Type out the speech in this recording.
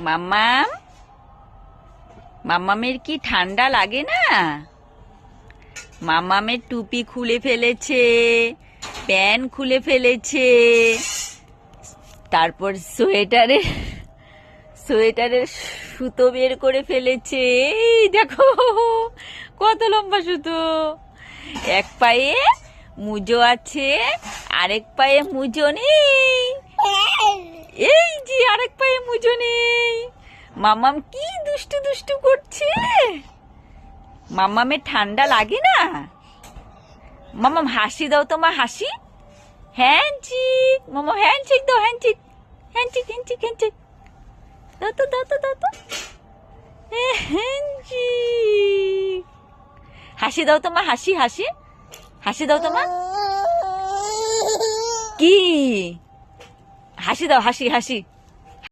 মাম্মাম, মাম্মামের কি ঠান্ডা লাগে না? মাম্মামের টুপি খুলে ফেলেছে, প্যান্ট খুলে ফেলেছে, তারপর সোয়েটারের সুতো বের করে ফেলেছে। এই দেখো কত লম্বা সুতো। এক পায়ে মুজো আছে, আরেক পায়ে মুজো নেই। এই যে আরেক পায়ে মুজো নেই। মাম্মাম কি দুষ্টু দুষ্টু করছে। মাম্মামের ঠান্ডা লাগে না? মাম্মাম হাসি দাও তো মা, হাসি। হ্যান্ডশেক মাম্মা, হ্যান্ডশেক দাও, হ্যান্ডশেক হ্যান্ডশেক হ্যান্ডশেক হ্যান্ডশেক দাও তো দাও তো দাও তো। হ্যান্ডশেক, হাসি দাও তো মা, হাসি হাসি হাসি দাও তো মা। কি হাসি দাও, হাসি হাসি।